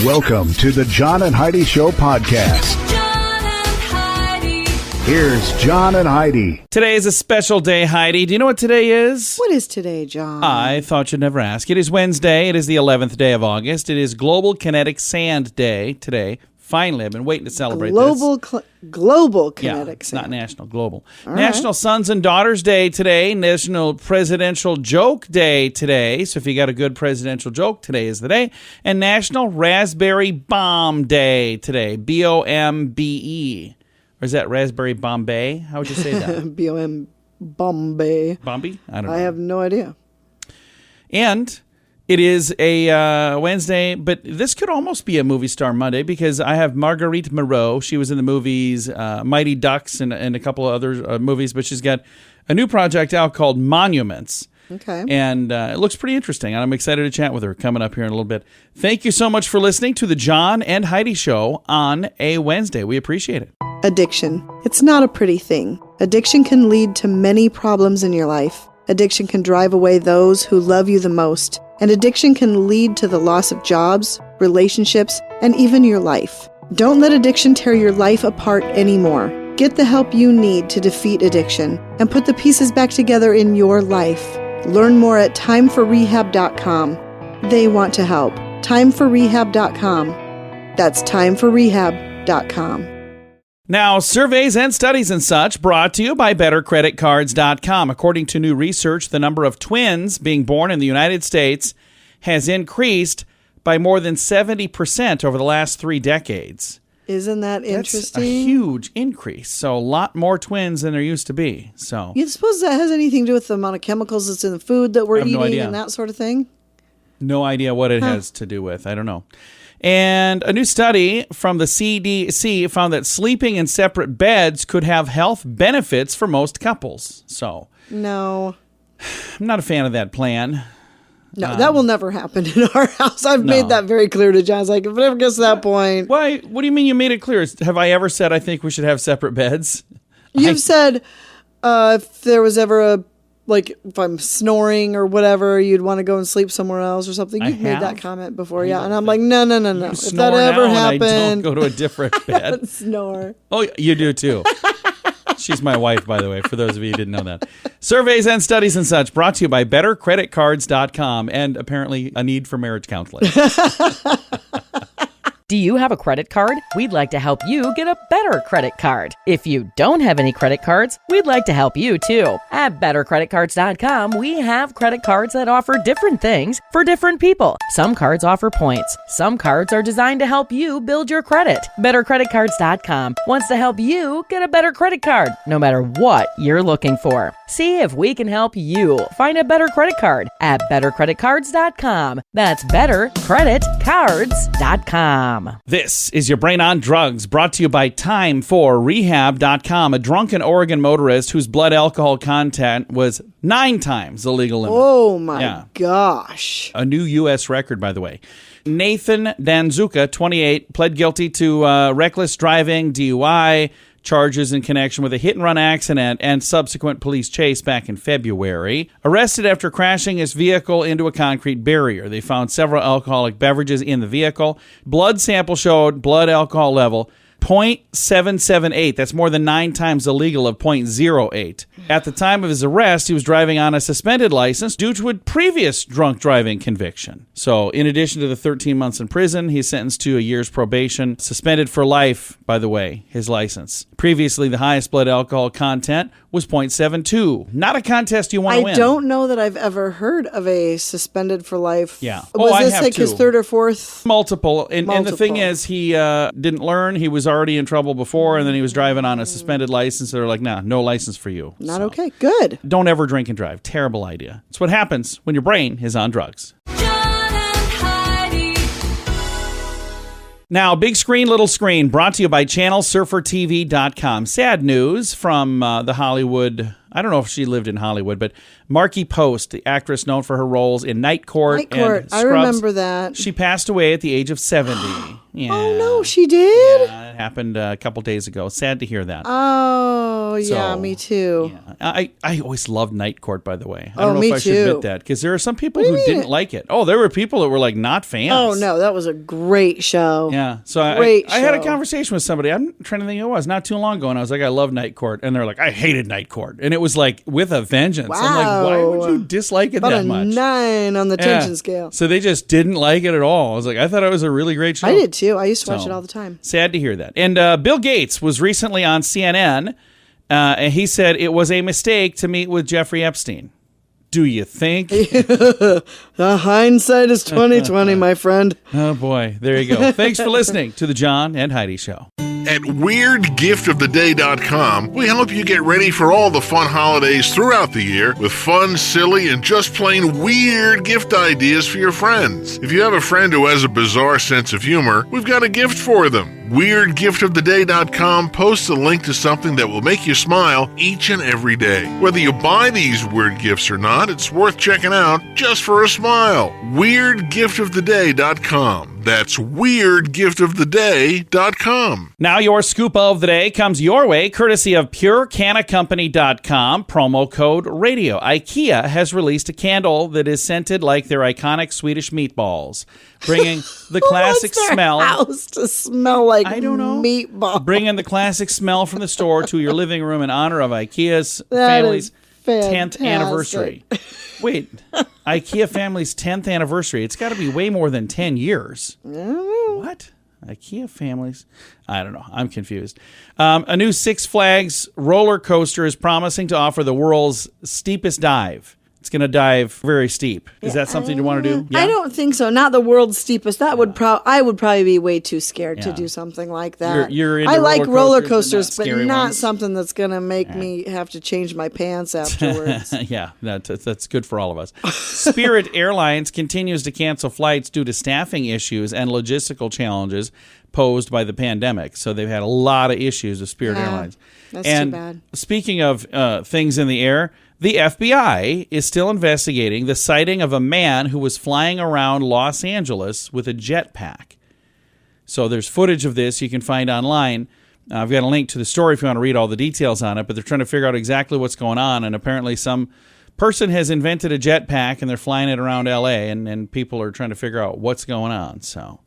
Welcome to the John and Heidi Show podcast. John and Heidi. Here's John and Heidi. Today is a special day, Heidi. Do you know what today is? What is today, John? I thought you'd never ask. It is Wednesday. It is the 11th day of August. It is Global Kinetic Sand Day today. Finally, I've been waiting to celebrate Global kinetic it's sand. not national, global. All National right. Sons and Daughters Day today. National Presidential Joke Day today. So if you got a good presidential joke, today is the day. And National Raspberry Bomb Day today. B-O-M-B-E. Or is that Raspberry Bombay? How would you say that? B-O-M Bombay. Bombi? I don't know. I have no idea. And it is a Wednesday, but this could almost be a movie star Monday because I have Marguerite Moreau. She was in the movies Mighty Ducks and a couple of other movies, but she's got a new project out called Monuments. Okay. And it looks pretty interesting. And I'm excited to chat with her coming up here in a little bit. Thank you so much for listening to the John and Heidi Show on a Wednesday. We appreciate it. Addiction. It's not a pretty thing. Addiction can lead to many problems in your life. Addiction can drive away those who love you the most. And addiction can lead to the loss of jobs, relationships, and even your life. Don't let addiction tear your life apart anymore. Get the help you need to defeat addiction and put the pieces back together in your life. Learn more at timeforrehab.com. They want to help. Timeforrehab.com. That's timeforrehab.com. Now, surveys and studies and such brought to you by BetterCreditCards.com. According to new research, the number of twins being born in the United States has increased by more than 70% over the last 3 decades. Isn't that interesting? That's a huge increase. So a lot more twins than there used to be. So You suppose that has anything to do with the amount of chemicals that's in the food that we're I have no eating idea. and that sort of thing? no idea what it has to do with. I don't know. And a new study from the CDC found that sleeping in separate beds could have health benefits for most couples. So No. I'm not a fan of that plan. No, that will never happen in our house. I've made that very clear to John. It's like, if it ever gets to that point. Why? What do you mean you made it clear? Have I ever said I think we should have separate beds? You've said if there was ever if I'm snoring or whatever, you'd want to go and sleep somewhere else or something. You've made that comment before, yeah. And I'm like, no. If that ever happened. I don't go to a different bed. Snore. Oh, you do too. She's my wife, by the way, for those of you who didn't know that. Surveys and studies and such brought to you by BetterCreditCards.com and apparently a need for marriage counseling. Do you have a credit card? We'd like to help you get a better credit card. If you don't have any credit cards, we'd like to help you too. At BetterCreditCards.com, we have credit cards that offer different things for different people. Some cards offer points. Some cards are designed to help you build your credit. BetterCreditCards.com wants to help you get a better credit card, no matter what you're looking for. See if we can help you find a better credit card at BetterCreditCards.com. That's BetterCreditCards.com. This is your Brain on Drugs, brought to you by TimeForRehab.com. A drunken Oregon motorist whose blood alcohol content was 9 times the legal limit. Oh, my gosh. A new U.S. record, by the way. Nathan Danzuka, 28, pled guilty to reckless driving, DUI, charges in connection with a hit-and-run accident and subsequent police chase back in February. Arrested after crashing his vehicle into a concrete barrier. They found several alcoholic beverages in the vehicle. Blood sample showed blood alcohol level 0.778. That's more than 9 times the legal of 0.08. At the time of his arrest, he was driving on a suspended license due to a previous drunk driving conviction. So, in addition to the 13 months in prison, he's sentenced to a year's probation. Suspended for life, by the way, his license. Previously, the highest blood alcohol content was 0.72. Not a contest you want to win. I don't know that I've ever heard of a suspended for life. Yeah. Was I this have like his too. 3rd or 4th? Multiple. And the thing Multiple. is, he didn't learn. He was already in trouble before, and then he was driving on a suspended license. They're like, nah, no license for you. Not okay. Good. Don't ever drink and drive. Terrible idea. It's what happens when your brain is on drugs. John and Heidi. Now, Big Screen, Little Screen, brought to you by ChannelSurferTV.com. Sad news from the Hollywood. I don't know if she lived in Hollywood, but Marky Post, the actress known for her roles in Night Court Night Court. and I Scrubs. remember that. She passed away at the age of 70. Yeah. Oh, no, she did? Yeah, it happened a couple days ago. Sad to hear that. Oh, Oh, yeah, So, me too. Yeah. I always loved Night Court, by the way. I Oh, don't know me if I should too. admit that, because there are some people What do who you mean? didn't like it. Oh, there were people that were like not fans. Oh, no, that was a great show. Yeah. So Great I had a show. conversation with somebody. I'm trying to think who it was not too long ago, and I was like, I love Night Court. And they're like, I hated Night Court. And it was like with a vengeance. I'm like, why would you dislike it About that a much? 9 on the Yeah. tension scale. So they just didn't like it at all. I was like, I thought it was a really great show. I did too. I used to watch So, it all the time. Sad to hear that. And Bill Gates was recently on CNN, and he said it was a mistake to meet with Jeffrey Epstein. Do you think? Hindsight is 2020, my friend. Oh, boy. There you go. Thanks for listening to The John and Heidi Show. At WeirdGiftOfTheDay.com, we help you get ready for all the fun holidays throughout the year with fun, silly, and just plain weird gift ideas for your friends. If you have a friend who has a bizarre sense of humor, we've got a gift for them. WeirdGiftOfTheDay.com posts a link to something that will make you smile each and every day. Whether you buy these weird gifts or not, it's worth checking out just for a smile. WeirdGiftOfTheDay.com. That's WeirdGiftOfTheDay.com. Now your scoop of the day comes your way courtesy of PureCanaCompany.com, promo code radio. IKEA has released a candle that is scented like their iconic Swedish meatballs, bringing the classic Who wants their smell. house to smell like I don't know. meatball. Bringing the classic smell from the store to your living room in honor of IKEA's That family's is 10th fantastic. anniversary. Wait, IKEA family's 10th anniversary. It's got to be way more than 10 years. What? IKEA families? I don't know. I'm confused. A new Six Flags roller coaster is promising to offer the world's steepest dive. It's going to dive very steep. Is that something you want to do? I don't think so. Not the world's steepest. That would I would probably be way too scared to Yeah. do something like that. You're into I like roller coasters, not but scary not ones? something that's going to make me have to change my pants afterwards. Yeah, that's good for all of us. Spirit Airlines continues to cancel flights due to staffing issues and logistical challenges posed by the pandemic. So they've had a lot of issues with Spirit Yeah, Airlines. that's and too bad. Speaking of things in the air, the FBI is still investigating the sighting of a man who was flying around Los Angeles with a jetpack. So there's footage of this you can find online. I've got a link to the story if you want to read all the details on it, but they're trying to figure out exactly what's going on, and apparently some person has invented a jetpack and they're flying it around LA, and people are trying to figure out what's going on. So,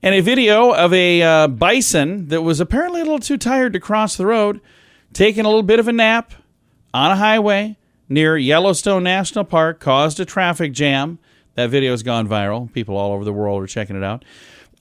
and a video of a bison that was apparently a little too tired to cross the road, taking a little bit of a nap on a highway near Yellowstone National Park, caused a traffic jam. That video's gone viral. People all over the world are checking it out.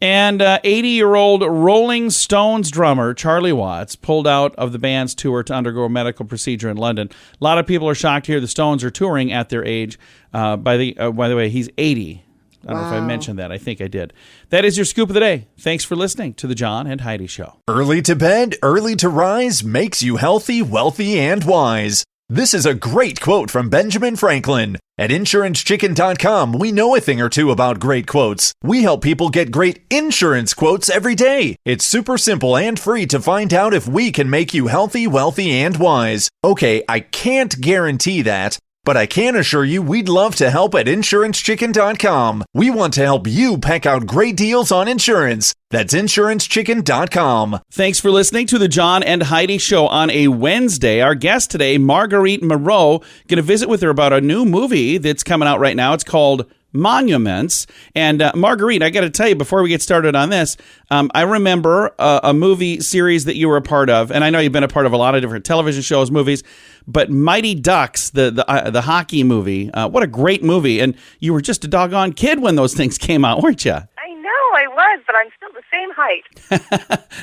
And 80-year-old Rolling Stones drummer Charlie Watts pulled out of the band's tour to undergo a medical procedure in London. A lot of people are shocked to hear the Stones are touring at their age. By the way, he's 80. I don't know if I mentioned that. I think I did. That is your scoop of the day. Thanks for listening to The John and Heidi Show. Early to bed, early to rise makes you healthy, wealthy, and wise. This is a great quote from Benjamin Franklin. At InsuranceChicken.com, we know a thing or two about great quotes. We help people get great insurance quotes every day. It's super simple and free to find out if we can make you healthy, wealthy, and wise. Okay, I can't guarantee that, but I can assure you we'd love to help at InsuranceChicken.com. We want to help you peck out great deals on insurance. That's InsuranceChicken.com. Thanks for listening to the John and Heidi Show on a Wednesday. Our guest today, Marguerite Moreau, going to visit with her about a new movie that's coming out right now. It's called Monuments. And Marguerite, I got to tell you, before we get started on this, I remember a movie series that you were a part of, and I know you've been a part of a lot of different television shows, movies, but Mighty Ducks, the hockey movie, what a great movie. And you were just a doggone kid when those things came out, weren't you? I know I was, but I'm still the same height.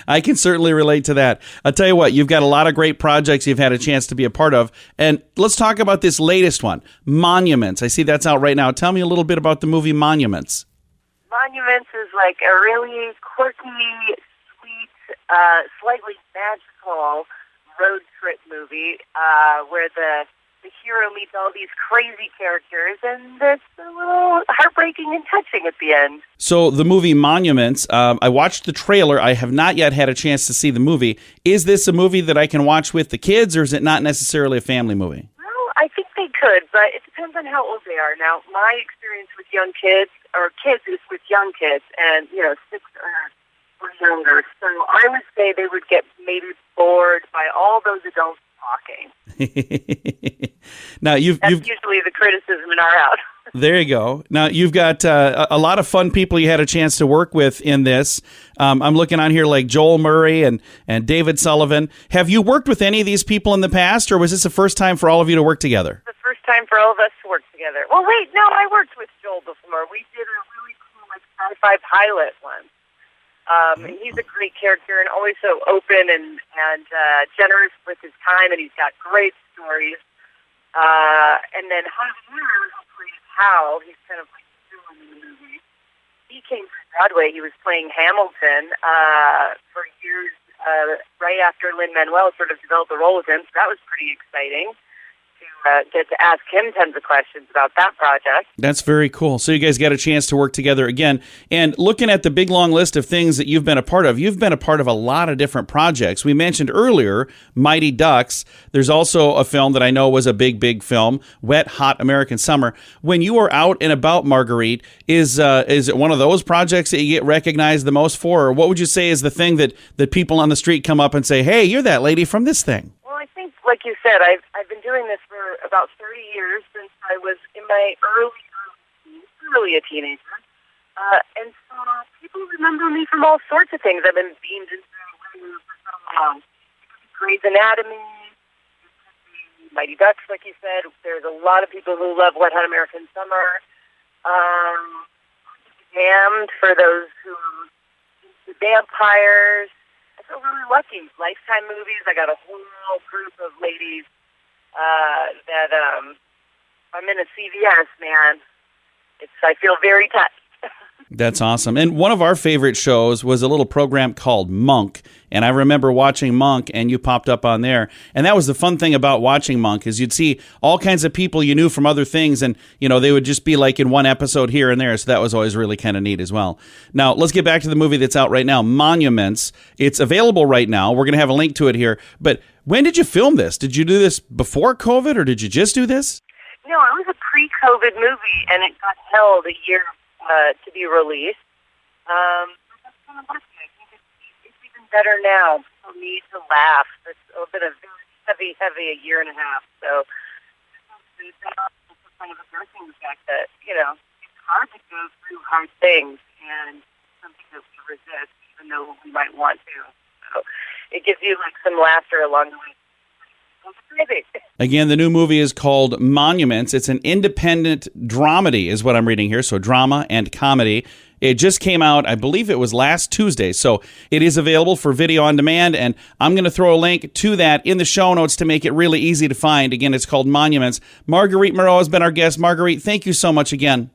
I can certainly relate to that. I'll tell you what, you've got a lot of great projects you've had a chance to be a part of. And let's talk about this latest one, Monuments. I see that's out right now. Tell me a little bit about the movie Monuments. Monuments is like a really quirky, sweet, slightly magical road trip movie where the hero meets all these crazy characters, and it's a little heartbreaking and touching at the end. So the movie Monuments, I watched the trailer. I have not yet had a chance to see the movie. Is this a movie that I can watch with the kids, or is it not necessarily a family movie? Well, I think they could, but it depends on how old they are. Now, my experience with young kids, or kids is with young kids, and, 6 or younger. So I would say they would get maybe bored by all those adults talking. Now you've Usually the criticism in our house. there you go. Now you've got a lot of fun people you had a chance to work with in this. I'm looking on here like Joel Murray and David Sullivan. Have you worked with any of these people in the past, or was this the first time for all of you to work together? The first time for all of us to work together. Well, wait, no, I worked with Joel before. We did a really cool sci-fi pilot once. And he's a great character and always so open and generous with his time, and he's got great stories. And then Javier, who plays Hal, he's kind of like the villain in the movie. He came from Broadway. He was playing Hamilton for years right after Lin-Manuel sort of developed the role with him, so that was pretty exciting to get to ask him tons of questions about that project. That's very cool. So you guys got a chance to work together again. And looking at the big long list of things that you've been a part of, you've been a part of a lot of different projects. We mentioned earlier Mighty Ducks. There's also a film that I know was a big film, Wet Hot American Summer. When you are out and about, Marguerite, is it one of those projects that you get recognized the most for? Or what would you say is the thing that people on the street come up and say, hey, you're that lady from this thing? Well, I think, like you said, I've been doing this for about 30 years, since I was in my early a teenager. And so people remember me from all sorts of things. I've been beamed into for so long. Grey's Anatomy, Mighty Ducks, like you said. There's a lot of people who love Wet Hot American Summer. Damned, for those who the vampires. I feel really lucky. Lifetime movies. I got a whole group of ladies that I'm in a CVS, man. I feel very touched. That's awesome. And one of our favorite shows was a little program called Monk. And I remember watching Monk, and you popped up on there. And that was the fun thing about watching Monk, is you'd see all kinds of people you knew from other things, and they would just be like in one episode here and there. So that was always really kind of neat as well. Now, let's get back to the movie that's out right now, Monuments. It's available right now. We're going to have a link to it here. But when did you film this? Did you do this before COVID, or did you just do this? No, it was a pre-COVID movie, and it got held a year to be released. That's kind of lucky. I think it's even better now. People need to laugh. It's been a very heavy a year and a half. So it's kind of addressing the fact that, it's hard to go through hard things and something to resist, even though we might want to. So it gives you some laughter along the way. Again, the new movie is called Monuments. It's an independent dramedy is what I'm reading here, so drama and comedy. It just came out, I believe it was last Tuesday, so it is available for video on demand, and I'm going to throw a link to that in the show notes to make it really easy to find. Again, it's called Monuments. Marguerite Moreau has been our guest. Marguerite, thank you so much again.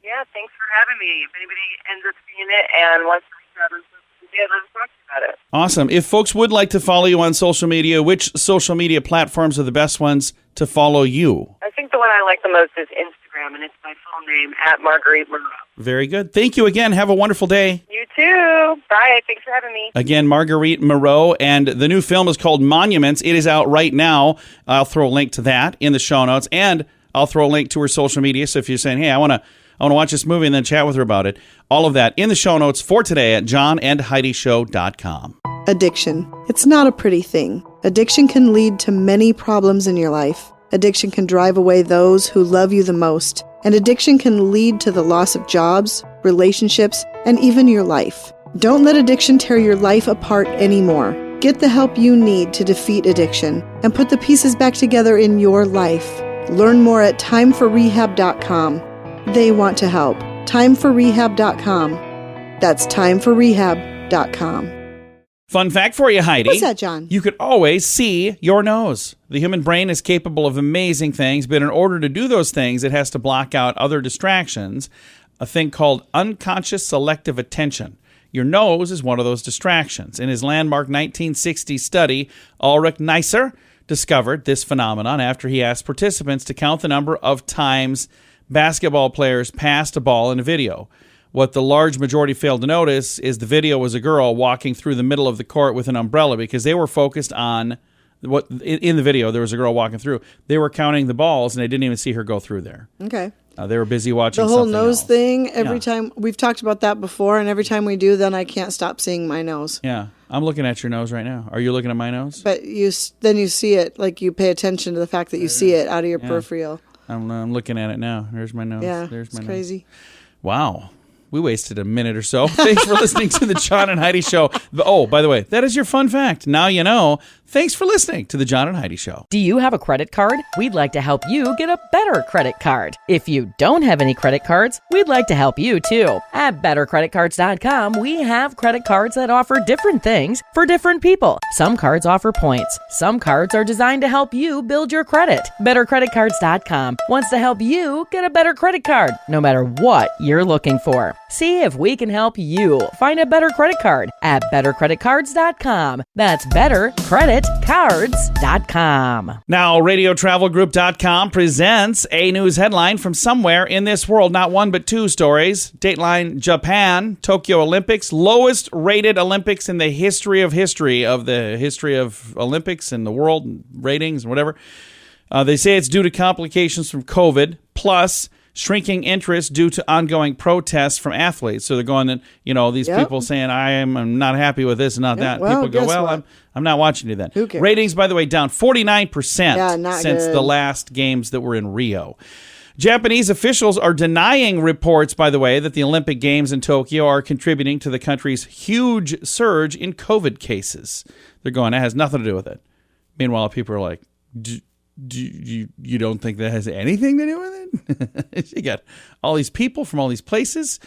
Yeah, thanks for having me. If anybody ends up seeing it and wants to reach out on social media, let's talk about it. Awesome. If folks would like to follow you on social media, which social media platforms are the best ones to follow you? I think the one I like the most is Instagram, and it's my full name, @Marguerite Moreau. Very good. Thank you again. Have a wonderful day. You too. Bye. Thanks for having me. Again, Marguerite Moreau, and the new film is called Monuments. It is out right now. I'll throw a link to that in the show notes, and I'll throw a link to her social media. So if you're saying, hey, I want to watch this movie and then chat with her about it, all of that in the show notes for today at johnandheidishow.com. Addiction. It's not a pretty thing. Addiction can lead to many problems in your life. Addiction can drive away those who love you the most. And addiction can lead to the loss of jobs, relationships, and even your life. Don't let addiction tear your life apart anymore. Get the help you need to defeat addiction and put the pieces back together in your life. Learn more at timeforrehab.com. They want to help. Timeforrehab.com. That's timeforrehab.com. Fun fact for you, Heidi. What's that, John? You could always see your nose. The human brain is capable of amazing things, but in order to do those things, it has to block out other distractions, a thing called unconscious selective attention. Your nose is one of those distractions. In his landmark 1960 study, Ulrich Neisser discovered this phenomenon after he asked participants to count the number of times basketball players passed a ball in a video. What the large majority failed to notice is the video was a girl walking through the middle of the court with an umbrella, because they were focused on what in the video there was a girl walking through. They were counting the balls, and they didn't even see her go through there. Okay. They were busy watching the whole something nose else. thing. Every time we've talked about that before, and every time we do, then I can't stop seeing my nose. Yeah. I'm looking at your nose right now. Are you looking at my nose? But then you see it, like you pay attention to the fact that you see it out of your peripheral. I'm looking at it now. There's my nose. Yeah, There's my it's nose. crazy. Wow. We wasted a minute or so. Thanks for listening to the John and Heidi Show. Oh, by the way, that is your fun fact. Now you know. Thanks for listening to the John and Heidi Show. Do you have a credit card? We'd like to help you get a better credit card. If you don't have any credit cards, we'd like to help you too. At bettercreditcards.com, we have credit cards that offer different things for different people. Some cards offer points. Some cards are designed to help you build your credit. Bettercreditcards.com wants to help you get a better credit card, no matter what you're looking for. See if we can help you find a better credit card at bettercreditcards.com. That's bettercreditcards.com. Now, radiotravelgroup.com presents a news headline from somewhere in this world. Not one, but two stories. Dateline Japan, Tokyo Olympics, lowest rated Olympics in the history of Olympics and the world ratings and whatever. They say it's due to complications from COVID, plus shrinking interest due to ongoing protests from athletes. So they're going, these people saying, I'm not happy with this and not that. Well, People go, I'm not watching you then. Who cares? Ratings, by the way, down 49% since good. the last games that were in Rio. Japanese officials are denying reports, by the way, that the Olympic Games in Tokyo are contributing to the country's huge surge in COVID cases. They're going, that has nothing to do with it. Meanwhile, people are like, you don't think that has anything to do with it? You got all these people from all these places.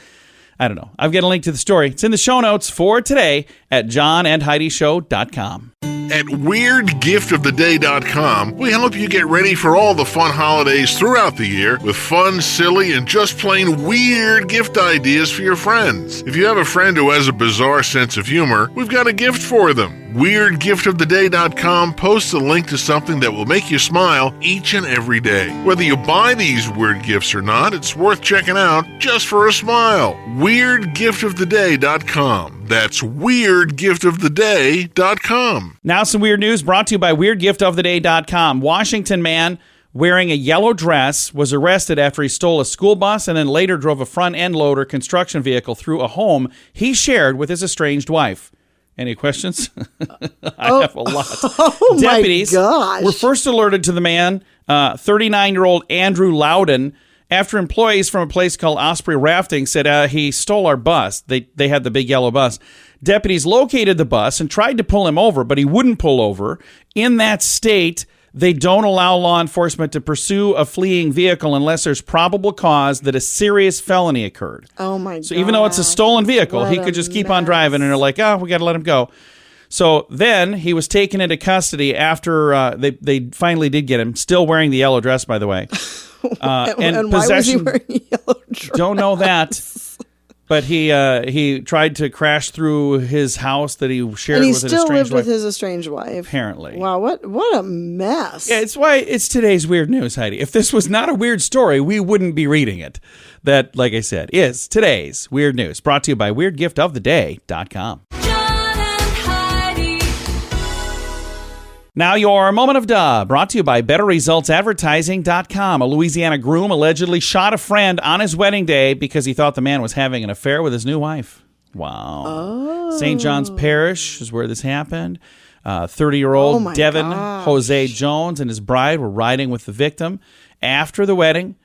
I don't know. I've got a link to the story. It's in the show notes for today at johnandheidishow.com. At WeirdGiftOfTheDay.com, we help you get ready for all the fun holidays throughout the year with fun, silly, and just plain weird gift ideas for your friends. If you have a friend who has a bizarre sense of humor, we've got a gift for them. WeirdGiftOfTheDay.com posts a link to something that will make you smile each and every day. Whether you buy these weird gifts or not, it's worth checking out just for a smile. WeirdGiftOfTheDay.com. That's WeirdGiftOfTheDay.com. Now some weird news brought to you by WeirdGiftOfTheDay.com. Washington man wearing a yellow dress was arrested after he stole a school bus and then later drove a front-end loader construction vehicle through a home he shared with his estranged wife. Any questions? I have a lot. Oh, Deputies my gosh. were first alerted to the man, 39-year-old Andrew Loudon, after employees from a place called Osprey Rafting said he stole our bus. They had the big yellow bus. Deputies located the bus and tried to pull him over, but he wouldn't pull over. In that state, they don't allow law enforcement to pursue a fleeing vehicle unless there's probable cause that a serious felony occurred. Oh, my God. So even though it's a stolen vehicle, he could just keep on driving, and they're like, we got to let him go. So then he was taken into custody after they finally did get him, still wearing the yellow dress, by the way. And why was he wearing a yellow dress? Don't know that. But he tried to crash through his house that he shared with an estranged wife. And he still lived with his estranged wife. Apparently. Wow, what a mess. Yeah, it's why it's today's weird news, Heidi. If this was not a weird story, we wouldn't be reading it. That, like I said, is today's weird news. Brought to you by WeirdGiftOfTheDay.com. John and Heidi. Now your moment of duh, brought to you by BetterResultsAdvertising.com. A Louisiana groom allegedly shot a friend on his wedding day because he thought the man was having an affair with his new wife. Wow. Oh. St. John's Parish is where this happened. 30-year-old Devin Jose Jones and his bride were riding with the victim. After the wedding,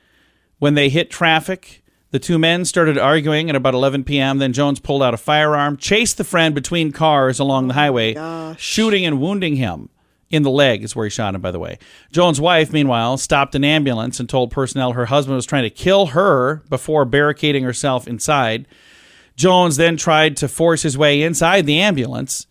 when they hit traffic, the two men started arguing at about 11 p.m. Then Jones pulled out a firearm, chased the friend between cars along the highway, shooting and wounding him. In the leg is where he shot him, by the way. Jones' wife, meanwhile, stopped an ambulance and told personnel her husband was trying to kill her before barricading herself inside. Jones then tried to force his way inside the ambulance.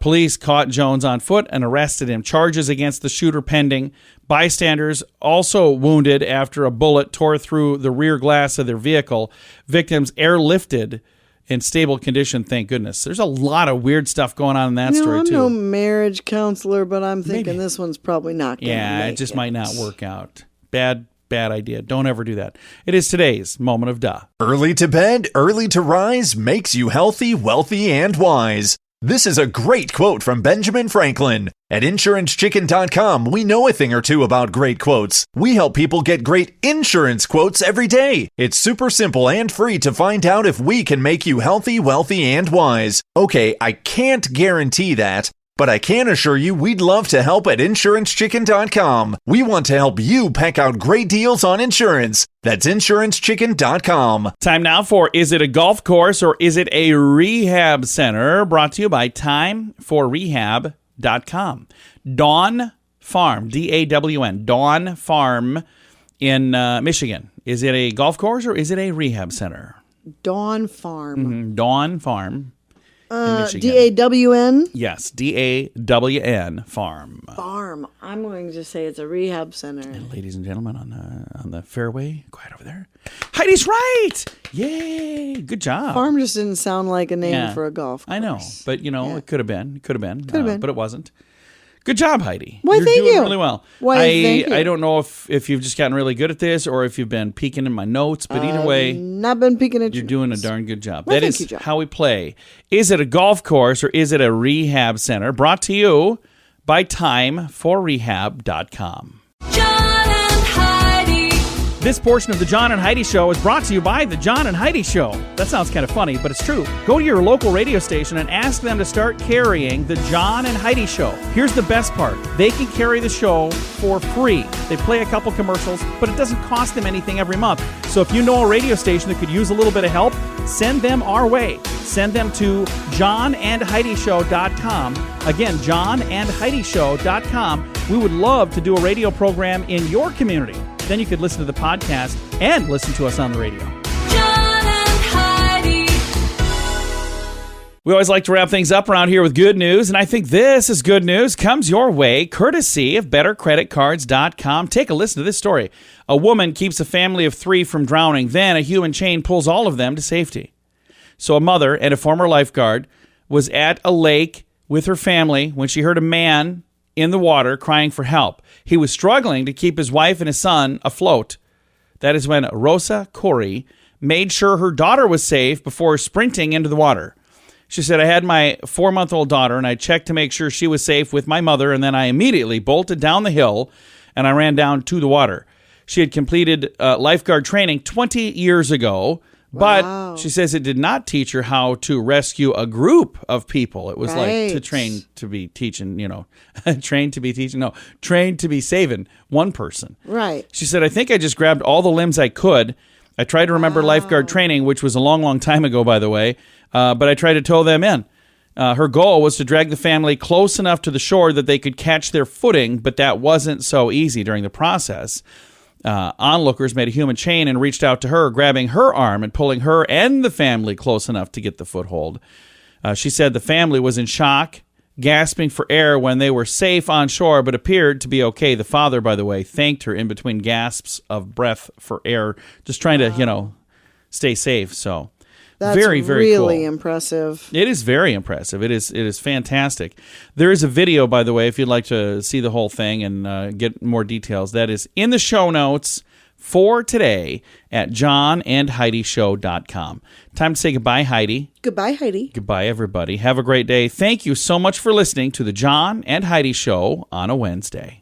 Police caught Jones on foot and arrested him. Charges against the shooter pending. Bystanders also wounded after a bullet tore through the rear glass of their vehicle. Victims airlifted in stable condition, thank goodness. There's a lot of weird stuff going on in that story, I'm too. no marriage counselor, but I'm thinking this one's probably not going to make it just might not work out. Bad idea. Don't ever do that. It is today's moment of duh. Early to bed, early to rise makes you healthy, wealthy, and wise. This is a great quote from Benjamin Franklin. At InsuranceChicken.com, we know a thing or two about great quotes. We help people get great insurance quotes every day. It's super simple and free to find out if we can make you healthy, wealthy, and wise. Okay, I can't guarantee that, but I can assure you we'd love to help at InsuranceChicken.com. We want to help you peck out great deals on insurance. That's InsuranceChicken.com. Time now for Is It a Golf Course or Is It a Rehab Center? Brought to you by TimeForRehab.com. Dawn Farm, D-A-W-N, Dawn Farm in Michigan. Is it a golf course or is it a rehab center? Dawn Farm. Dawn Farm. D-A-W-N? Yes, D-A-W-N, Farm. Farm. I'm going to say it's a rehab center. And ladies and gentlemen on the fairway, quiet over there. Heidi's right! Yay! Good job. Farm just didn't sound like a name for a golf course. I know, but it could have been. Could have been. But it wasn't. Good job, Heidi. Why, You're thank doing you. really well. Why, thank you. I don't know if you've just gotten really good at this or if you've been peeking in my notes, but either way, not been peeking at you're doing a darn good job. Well, that thank is you, John. how we play. Is it a golf course or is it a rehab center? Brought to you by TimeForRehab.com. John and Heidi. This portion of the John and Heidi Show is brought to you by the John and Heidi Show. That sounds kind of funny, but it's true. Go to your local radio station and ask them to start carrying the John and Heidi Show. Here's the best part. They can carry the show for free. They play a couple commercials, but it doesn't cost them anything every month. So if you know a radio station that could use a little bit of help, send them our way. Send them to johnandheidishow.com. Again, johnandheidishow.com. We would love to do a radio program in your community. Then you could listen to the podcast and listen to us on the radio. John and Heidi. We always like to wrap things up around here with good news, and I think this is good news. Comes your way courtesy of BetterCreditCards.com. Take a listen to this story. A woman keeps a family of 3 from drowning. Then a human chain pulls all of them to safety. So a mother and a former lifeguard was at a lake with her family when she heard a man in the water crying for help. He was struggling to keep his wife and his son afloat. That is when Rosa Corey made sure her daughter was safe before sprinting into the water. She said, I had my 4-month-old daughter and I checked to make sure she was safe with my mother, and then I immediately bolted down the hill and I ran down to the water. She had completed lifeguard training 20 years ago, but she says it did not teach her how to rescue a group of people. It was like to train to be teaching, trained to be saving one person. Right. She said, I think I just grabbed all the limbs I could. I tried to remember lifeguard training, which was a long, long time ago, by the way, but I tried to tow them in. Her goal was to drag the family close enough to the shore that they could catch their footing, but that wasn't so easy during the process. Onlookers made a human chain and reached out to her, grabbing her arm and pulling her and the family close enough to get the foothold. She said the family was in shock, gasping for air when they were safe on shore, but appeared to be okay. The father, by the way, thanked her in between gasps of breath for air, just trying to, stay safe. So that's very, very really cool. impressive. It is very impressive. It is fantastic. There is a video, by the way, if you'd like to see the whole thing and get more details. That is in the show notes for today at johnandheidishow.com. Time to say goodbye, Heidi. Goodbye, Heidi. Goodbye, everybody. Have a great day. Thank you so much for listening to the John and Heidi Show on a Wednesday.